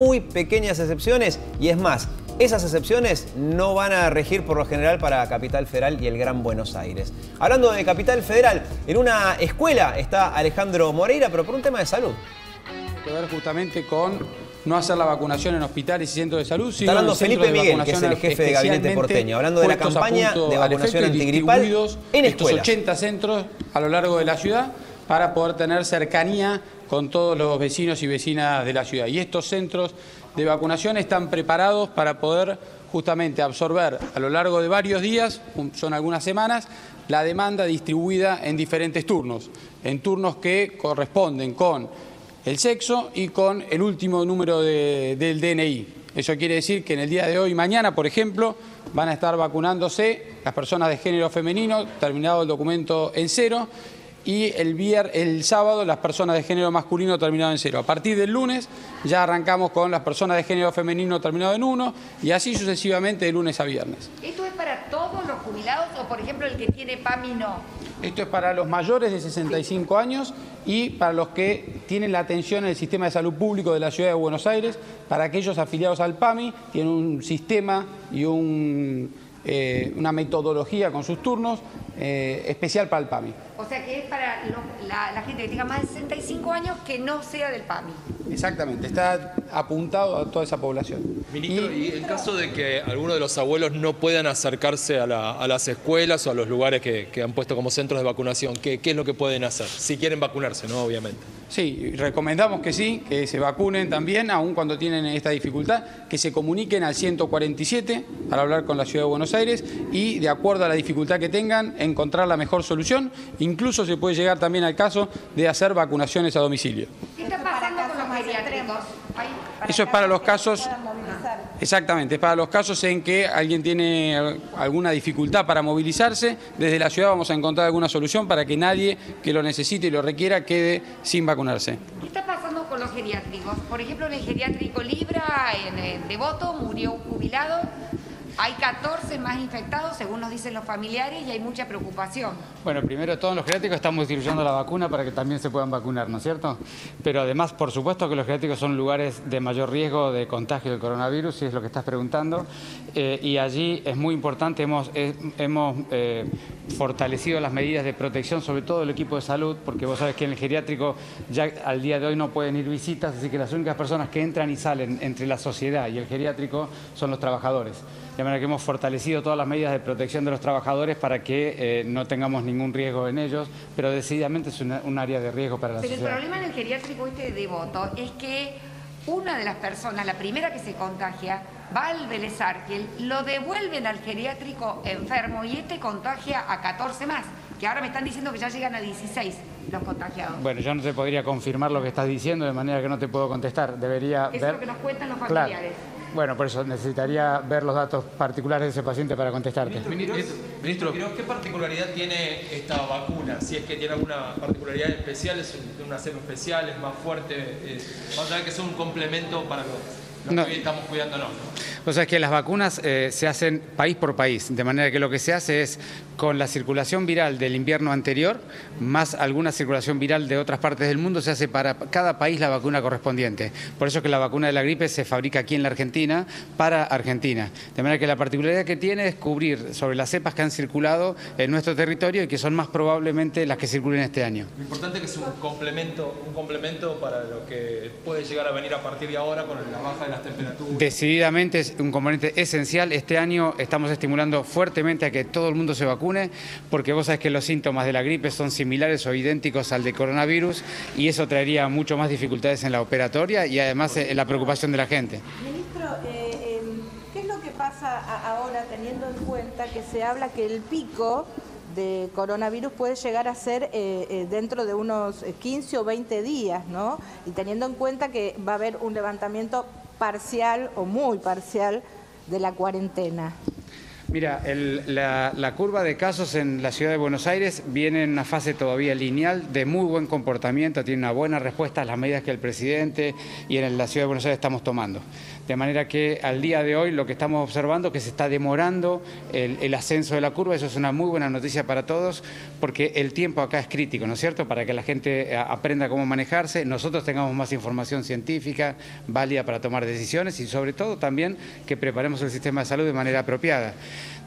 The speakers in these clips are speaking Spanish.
muy pequeñas excepciones y es más, esas excepciones no van a regir por lo general para Capital Federal y el Gran Buenos Aires. Hablando de Capital Federal, en una escuela está Alejandro Moreira, pero por un tema de salud. Tiene que ver justamente con no hacer la vacunación en hospitales y centros de salud. Está hablando Felipe Miguel, que es el jefe de gabinete porteño, hablando de la campaña de vacunación antigripal en escuelas. 80 centros a lo largo de la ciudad para poder tener cercanía con todos los vecinos y vecinas de la ciudad. Y estos centros de vacunación están preparados para poder justamente absorber a lo largo de varios días, son algunas semanas, la demanda distribuida en diferentes turnos, en turnos que corresponden con el sexo y con el último número del DNI. Eso quiere decir que en el día de hoy y mañana, por ejemplo, van a estar vacunándose las personas de género femenino, terminado el documento en 0, y el sábado las personas de género masculino terminado en 0. A partir del lunes ya arrancamos con las personas de género femenino terminado en 1 y así sucesivamente de lunes a viernes. ¿Esto es para todos los jubilados o, por ejemplo, el que tiene PAMI no? Esto es para los mayores de 65 años y para los que tienen la atención en el sistema de salud público de la Ciudad de Buenos Aires. Para aquellos afiliados al PAMI tienen un sistema y una metodología con sus turnos especial para el PAMI. O sea que es para la gente que tenga más de 65 años que no sea del PAMI. Exactamente, está apuntado a toda esa población. Ministro, y en caso de que alguno de los abuelos no puedan acercarse a las escuelas o a los lugares que han puesto como centros de vacunación, ¿qué es lo que pueden hacer? Si quieren vacunarse, ¿no? Obviamente. Sí, recomendamos que sí, que se vacunen también, aun cuando tienen esta dificultad, que se comuniquen al 147 para hablar con la Ciudad de Buenos Aires y, de acuerdo a la dificultad que tengan, encontrar la mejor solución. Incluso se puede llegar también al caso de hacer vacunaciones a domicilio. ¿Qué está pasando con los geriátricos? Eso es para los casos, exactamente, es para los casos en que alguien tiene alguna dificultad para movilizarse. Desde la ciudad vamos a encontrar alguna solución para que nadie que lo necesite y lo requiera quede sin vacunarse. ¿Qué está pasando con los geriátricos? Por ejemplo, en el geriátrico Libra, en Devoto, murió un jubilado. Hay 14 más infectados, según nos dicen los familiares, y hay mucha preocupación. Bueno, primero, todos los geriátricos estamos distribuyendo la vacuna para que también se puedan vacunar, ¿no es cierto? Pero además, por supuesto que los geriátricos son lugares de mayor riesgo de contagio del coronavirus, si es lo que estás preguntando, y allí es muy importante, hemos fortalecido las medidas de protección, sobre todo el equipo de salud, porque vos sabés que en el geriátrico ya al día de hoy no pueden ir visitas, así que las únicas personas que entran y salen entre la sociedad y el geriátrico son los trabajadores. De manera que hemos fortalecido todas las medidas de protección de los trabajadores para que no tengamos ningún riesgo en ellos, pero decididamente es un área de riesgo para la sociedad. Pero el problema en el geriátrico de Devoto es que una de las personas, la primera que se contagia, va al Vélez Arfiel, lo devuelven al geriátrico enfermo y contagia a 14 más, que ahora me están diciendo que ya llegan a 16 los contagiados. Bueno, yo no te podría confirmar lo que estás diciendo, de manera que no te puedo contestar. Debería Eso ver... es lo que nos cuentan los familiares. Claro. Bueno, por eso necesitaría ver los datos particulares de ese paciente para contestarte. Ministro, ¿qué particularidad tiene esta vacuna? Si es que tiene alguna particularidad especial, es una cepa especial, es más fuerte, vamos a ver que es un complemento para los que hoy estamos cuidándonos, ¿no? O sea, es que las vacunas se hacen país por país, de manera que lo que se hace es con la circulación viral del invierno anterior, más alguna circulación viral de otras partes del mundo, se hace para cada país la vacuna correspondiente. Por eso que la vacuna de la gripe se fabrica aquí en la Argentina, para Argentina. De manera que la particularidad que tiene es cubrir sobre las cepas que han circulado en nuestro territorio y que son más probablemente las que circulen este año. Lo importante es que es un complemento para lo que puede llegar a venir a partir de ahora con la baja de las temperaturas. Decididamente es un componente esencial. Este año estamos estimulando fuertemente a que todo el mundo se vacune, porque vos sabés que los síntomas de la gripe son similares o idénticos al de coronavirus y eso traería mucho más dificultades en la operatoria y además en la preocupación de la gente. Ministro, ¿qué es lo que pasa ahora teniendo en cuenta que se habla que el pico de coronavirus puede llegar a ser dentro de unos 15 o 20 días, ¿no? Y teniendo en cuenta que va a haber un levantamiento parcial o muy parcial de la cuarentena? Mira, la curva de casos en la ciudad de Buenos Aires viene en una fase todavía lineal de muy buen comportamiento, tiene una buena respuesta a las medidas que el presidente y en la ciudad de Buenos Aires estamos tomando. De manera que al día de hoy lo que estamos observando es que se está demorando el ascenso de la curva. Eso es una muy buena noticia para todos, porque el tiempo acá es crítico, ¿no es cierto?, para que la gente aprenda cómo manejarse, nosotros tengamos más información científica válida para tomar decisiones y sobre todo también que preparemos el sistema de salud de manera apropiada.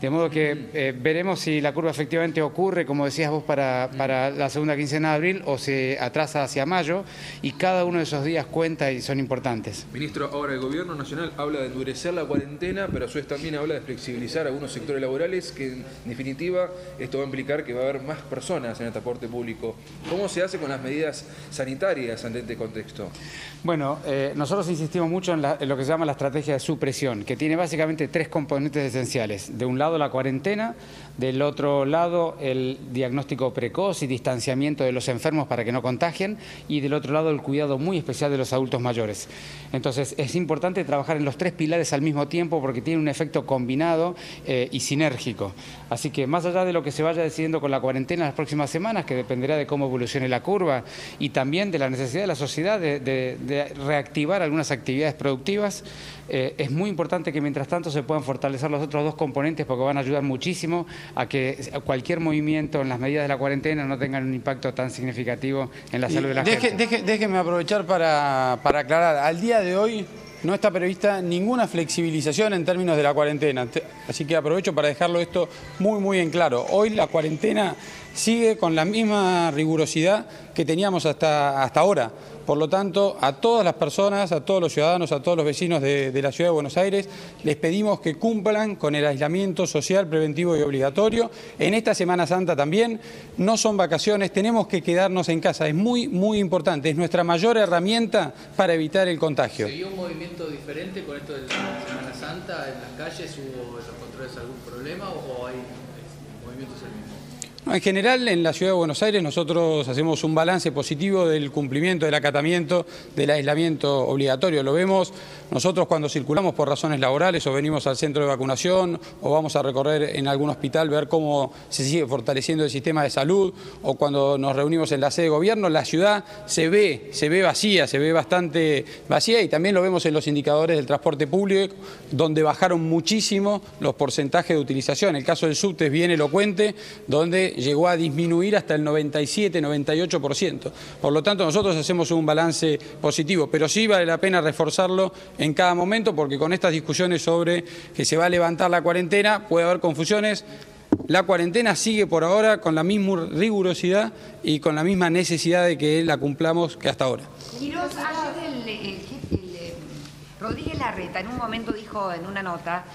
De modo que veremos si la curva efectivamente ocurre, como decías vos, para la segunda quincena de abril o se atrasa hacia mayo, y cada uno de esos días cuenta y son importantes. Ministro, ahora el Gobierno Nacional habla de endurecer la cuarentena, pero a su vez también habla de flexibilizar algunos sectores laborales, que en definitiva esto va a implicar que va a haber más personas en el transporte público. ¿Cómo se hace con las medidas sanitarias ante este contexto? Bueno, nosotros insistimos mucho en lo que se llama la estrategia de supresión, que tiene básicamente 3 componentes esenciales. De un lado la cuarentena, del otro lado el diagnóstico precoz y distanciamiento de los enfermos para que no contagien, y del otro lado el cuidado muy especial de los adultos mayores. Entonces es importante trabajar en los 3 pilares al mismo tiempo porque tiene un efecto combinado y sinérgico. Así que más allá de lo que se vaya decidiendo con la cuarentena en las próximas semanas, que dependerá de cómo evolucione la curva y también de la necesidad de la sociedad de reactivar algunas actividades productivas, es muy importante que mientras tanto se puedan fortalecer los otros 2 componentes porque van a ayudar muchísimo a que cualquier movimiento en las medidas de la cuarentena no tengan un impacto tan significativo en la salud de la gente. Déjeme aprovechar para aclarar. Al día de hoy no está prevista ninguna flexibilización en términos de la cuarentena. Así que aprovecho para dejarlo esto muy en claro. Hoy la cuarentena sigue con la misma rigurosidad que teníamos hasta ahora. Por lo tanto, a todas las personas, a todos los ciudadanos, a todos los vecinos de la Ciudad de Buenos Aires, les pedimos que cumplan con el aislamiento social preventivo y obligatorio. En esta Semana Santa también, no son vacaciones, tenemos que quedarnos en casa. Es muy importante, es nuestra mayor herramienta para evitar el contagio. ¿Se vio un movimiento diferente con esto de la Semana Santa en las calles? ¿Hubo en los controles algún problema o hay movimientos el mismo? En general, en la Ciudad de Buenos Aires nosotros hacemos un balance positivo del cumplimiento, del acatamiento, del aislamiento obligatorio. Lo vemos nosotros cuando circulamos por razones laborales o venimos al centro de vacunación o vamos a recorrer en algún hospital, ver cómo se sigue fortaleciendo el sistema de salud, o cuando nos reunimos en la sede de gobierno. La ciudad se ve vacía, se ve bastante vacía, y también lo vemos en los indicadores del transporte público, donde bajaron muchísimo los porcentajes de utilización. El caso del subte es bien elocuente, donde llegó a disminuir hasta el 97-98%. Por lo tanto, nosotros hacemos un balance positivo, pero sí vale la pena reforzarlo en cada momento, porque con estas discusiones sobre que se va a levantar la cuarentena puede haber confusiones. La cuarentena sigue por ahora con la misma rigurosidad y con la misma necesidad de que la cumplamos que hasta ahora. Quirós, ayer Rodríguez Larreta en un momento dijo en una nota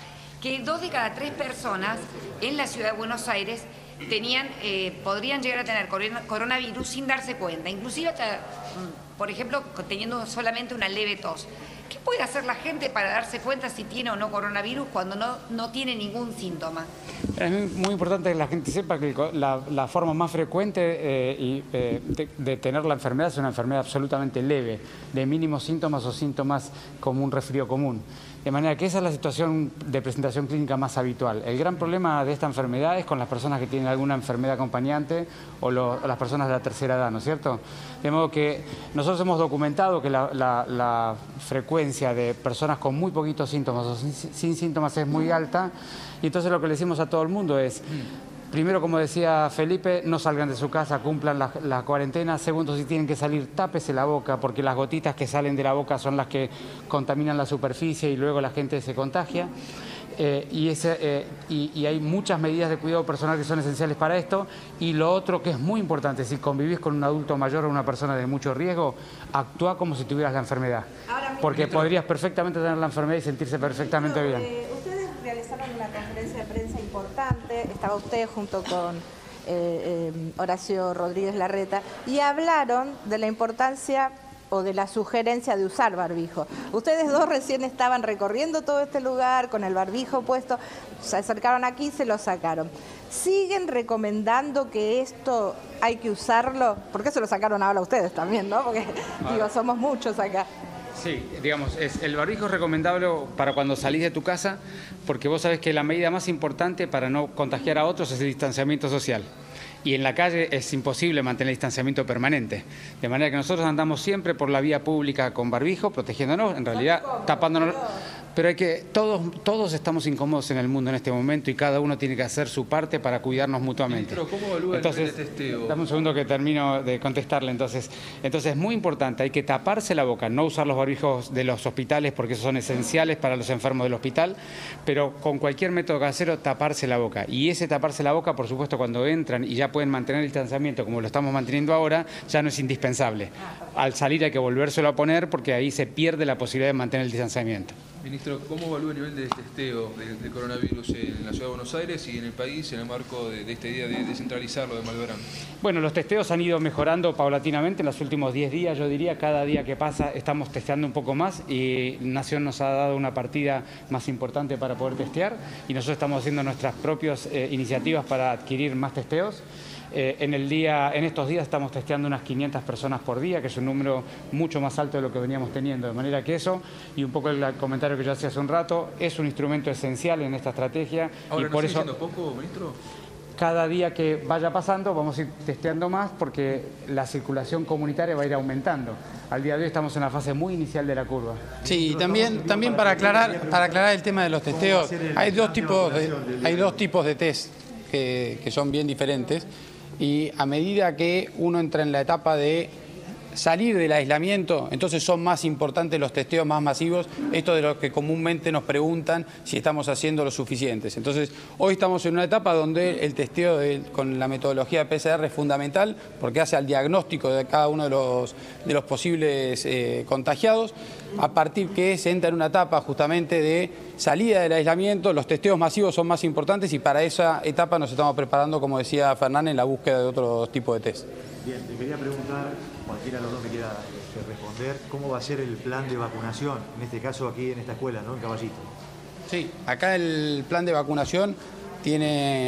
que 2 de cada 3 personas en la Ciudad de Buenos Aires podrían llegar a tener coronavirus sin darse cuenta, inclusive hasta, por ejemplo, teniendo solamente una leve tos. ¿Qué puede hacer la gente para darse cuenta si tiene o no coronavirus cuando no tiene ningún síntoma? Es muy importante que la gente sepa que la forma más frecuente de tener la enfermedad es una enfermedad absolutamente leve, de mínimos síntomas o síntomas como un resfrío común. De manera que esa es la situación de presentación clínica más habitual. El gran problema de esta enfermedad es con las personas que tienen alguna enfermedad acompañante o las personas de la tercera edad, ¿no es cierto? De modo que nosotros hemos documentado que la frecuencia de personas con muy poquitos síntomas o sin síntomas es muy alta, y entonces lo que le decimos a todo el mundo es: primero, como decía Felipe, no salgan de su casa, cumplan la cuarentena. Segundo, si tienen que salir, tápese la boca, porque las gotitas que salen de la boca son las que contaminan la superficie y luego la gente se contagia. Y hay muchas medidas de cuidado personal que son esenciales para esto. Y lo otro que es muy importante, si convivís con un adulto mayor o una persona de mucho riesgo, actúa como si tuvieras la enfermedad. Porque podrías perfectamente tener la enfermedad y sentirse perfectamente bien. Ustedes realizaron una conferencia de prensa importante, estaba usted junto con Horacio Rodríguez Larreta, y hablaron de la importancia o de la sugerencia de usar barbijo. Ustedes 2 recién estaban recorriendo todo este lugar con el barbijo puesto, se acercaron aquí y se lo sacaron. ¿Siguen recomendando que esto hay que usarlo? ¿Por qué se lo sacaron ahora ustedes también, no? Porque, digo, somos muchos acá. Sí, digamos, el barbijo es recomendable para cuando salís de tu casa, porque vos sabés que la medida más importante para no contagiar a otros es el distanciamiento social. Y en la calle es imposible mantener el distanciamiento permanente. De manera que nosotros andamos siempre por la vía pública con barbijo, protegiéndonos, en realidad tapándonos. Pero todos estamos incómodos en el mundo en este momento y cada uno tiene que hacer su parte para cuidarnos mutuamente. Ministro, ¿cómo evalúa el nivel de testeo? Dame un segundo que termino de contestarle. Entonces es muy importante, hay que taparse la boca, no usar los barbijos de los hospitales porque esos son esenciales para los enfermos del hospital, pero con cualquier método casero taparse la boca. Y ese taparse la boca, por supuesto, cuando entran y ya pueden mantener el distanciamiento como lo estamos manteniendo ahora, ya no es indispensable. Al salir hay que volvérselo a poner porque ahí se pierde la posibilidad de mantener el distanciamiento. Ministro, ¿cómo evalúa el nivel de testeo del coronavirus en la Ciudad de Buenos Aires y en el país en el marco de este día de descentralizarlo de Malbrán? Bueno, los testeos han ido mejorando paulatinamente en los últimos 10 días, yo diría. Cada día que pasa estamos testeando un poco más y Nación nos ha dado una partida más importante para poder testear y nosotros estamos haciendo nuestras propias iniciativas para adquirir más testeos. En estos días estamos testeando unas 500 personas por día, que es un número mucho más alto de lo que veníamos teniendo. De manera que eso, y un poco el comentario que yo hacía hace un rato, es un instrumento esencial en esta estrategia. Ahora, y por ¿no eso, sigue siendo poco, ministro? cada día que vaya pasando vamos a ir testeando más porque la circulación comunitaria va a ir aumentando. Al día de hoy estamos en la fase muy inicial de la curva. Sí, y también para aclarar el tema de los testeos, hay dos tipos de test que son bien diferentes. Y a medida que uno entra en la etapa de salir del aislamiento, entonces son más importantes los testeos más masivos, esto de lo que comúnmente nos preguntan si estamos haciendo lo suficientes. Entonces, hoy estamos en una etapa donde el testeo con la metodología de PCR es fundamental porque hace al diagnóstico de cada uno de los posibles contagiados. A partir que se entra en una etapa justamente de salida del aislamiento, los testeos masivos son más importantes y para esa etapa nos estamos preparando, como decía Fernán, en la búsqueda de otro tipo de test. Bien, te quería preguntar, cualquiera de los dos me quiera responder, ¿cómo va a ser el plan de vacunación? En este caso aquí en esta escuela, ¿no? En Caballito. Sí, acá el plan de vacunación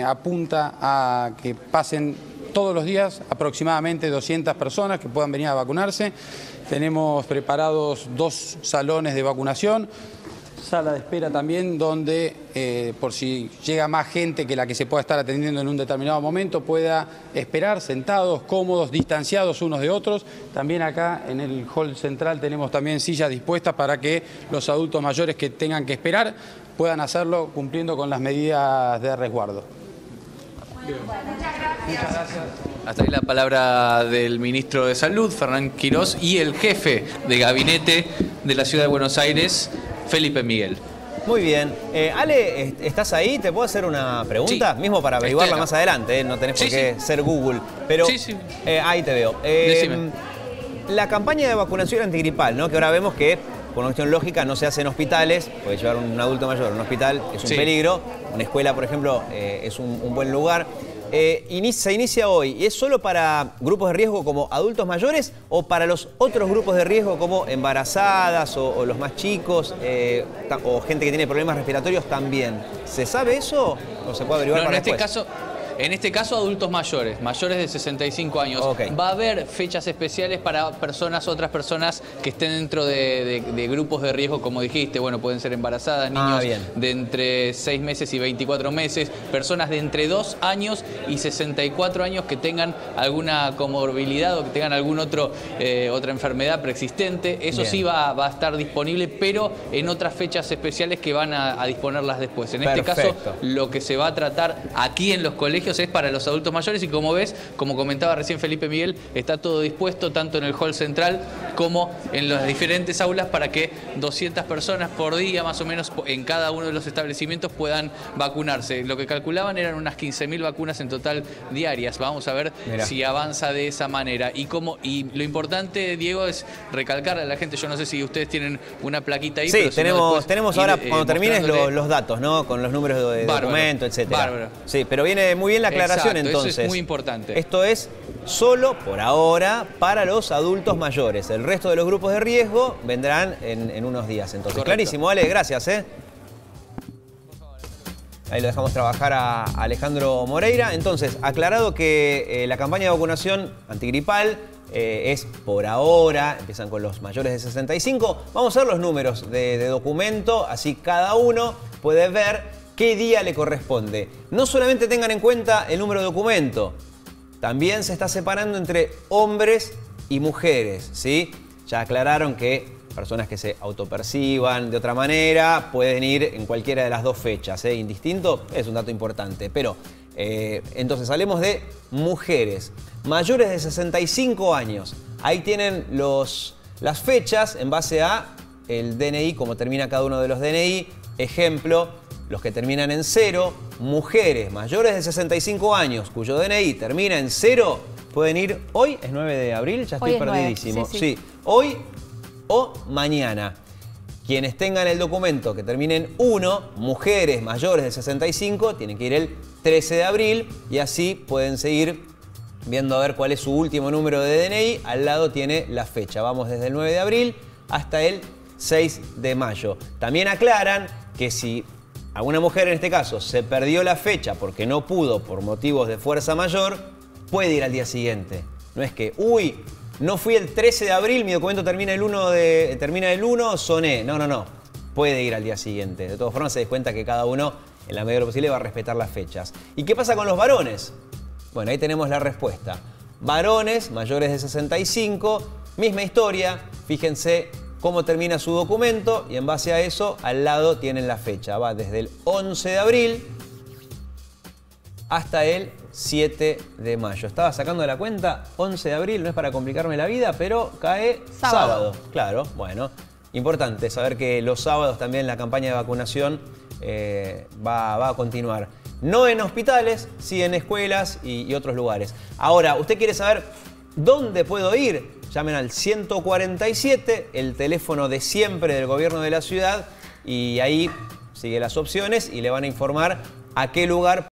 apunta a que pasen todos los días aproximadamente 200 personas que puedan venir a vacunarse. Tenemos preparados 2 salones de vacunación, sala de espera también donde por si llega más gente que la que se pueda estar atendiendo en un determinado momento pueda esperar sentados, cómodos, distanciados unos de otros. También acá en el hall central tenemos también sillas dispuestas para que los adultos mayores que tengan que esperar puedan hacerlo cumpliendo con las medidas de resguardo. Muchas gracias. Hasta ahí la palabra del ministro de Salud, Fernán Quirós, y el jefe de gabinete de la Ciudad de Buenos Aires, Felipe Miguel. Muy bien. Ale, ¿estás ahí? ¿Te puedo hacer una pregunta? Sí. Mismo para averiguarla más adelante, no tenés por qué ser Google. Pero, sí. Ahí te veo. Decime. La campaña de vacunación antigripal, ¿no? Que ahora vemos que, por una cuestión lógica, no se hace en hospitales, porque llevar un adulto mayor a un hospital es un peligro. Una escuela, por ejemplo, es un buen lugar. Se inicia hoy, ¿y es solo para grupos de riesgo como adultos mayores o para los otros grupos de riesgo como embarazadas o los más chicos o gente que tiene problemas respiratorios también? ¿Se sabe eso o se puede averiguar para después? En este caso, adultos mayores de 65 años. Okay. Va a haber fechas especiales para otras personas que estén dentro de grupos de riesgo, como dijiste. Bueno, pueden ser embarazadas, niños de entre 6 meses y 24 meses, personas de entre 2 años y 64 años que tengan alguna comorbilidad o que tengan otra enfermedad preexistente. Eso sí va a estar disponible, pero en otras fechas especiales que van a disponerlas después. En este caso, lo que se va a tratar aquí en los colegios es para los adultos mayores y como ves, como comentaba recién Felipe Miguel, está todo dispuesto tanto en el hall central como en las diferentes aulas para que 200 personas por día más o menos en cada uno de los establecimientos puedan vacunarse. Lo que calculaban eran unas 15.000 vacunas en total diarias. Vamos a ver si avanza de esa manera. Y lo importante, Diego, es recalcarle a la gente, yo no sé si ustedes tienen una plaquita ahí. Sí, pero tenemos ahora, cuando termines, los datos, ¿no? Con los números de documento, etc. Bárbaro. Sí, pero viene muy bien la aclaración. Exacto, entonces. Eso es muy importante. Esto es solo, por ahora, para los adultos mayores. El resto de los grupos de riesgo vendrán en unos días. Entonces, correcto. Clarísimo, Ale, gracias. Ahí lo dejamos trabajar a Alejandro Moreira. Entonces, aclarado que la campaña de vacunación antigripal es por ahora, empiezan con los mayores de 65. Vamos a ver los números de documento, así cada uno puede ver qué día le corresponde. No solamente tengan en cuenta el número de documento, también se está separando entre hombres y mujeres, ¿sí? Ya aclararon que personas que se autoperciban de otra manera pueden ir en cualquiera de las dos fechas, ¿eh? Indistinto, es un dato importante. Pero entonces hablemos de mujeres mayores de 65 años. Ahí tienen las fechas en base a el DNI, como termina cada uno de los DNI. Ejemplo, los que terminan en 0, mujeres mayores de 65 años cuyo DNI termina en 0, pueden ir hoy, es 9 de abril, ya estoy perdidísimo. 9, sí, hoy o mañana. Quienes tengan el documento que termine en 1, mujeres mayores de 65, tienen que ir el 13 de abril y así pueden seguir viendo a ver cuál es su último número de DNI. Al lado tiene la fecha. Vamos desde el 9 de abril hasta el 6 de mayo. También aclaran que si alguna mujer en este caso se perdió la fecha porque no pudo por motivos de fuerza mayor, puede ir al día siguiente. No es que, uy, no fui el 13 de abril, mi documento termina el 1, soné. No. Puede ir al día siguiente. De todas formas se des cuenta que cada uno, en la medida de lo posible, va a respetar las fechas. ¿Y qué pasa con los varones? Bueno, ahí tenemos la respuesta. Varones mayores de 65, misma historia. Fíjense cómo termina su documento y en base a eso, al lado tienen la fecha. Va desde el 11 de abril hasta el 7 de mayo. Estaba sacando la cuenta, 11 de abril, no es para complicarme la vida, pero cae sábado. Claro, bueno, importante saber que los sábados también la campaña de vacunación va a continuar. No en hospitales, sí en escuelas y otros lugares. Ahora, ¿usted quiere saber dónde puedo ir? Llamen al 147, el teléfono de siempre del gobierno de la ciudad, y ahí sigue las opciones y le van a informar a qué lugar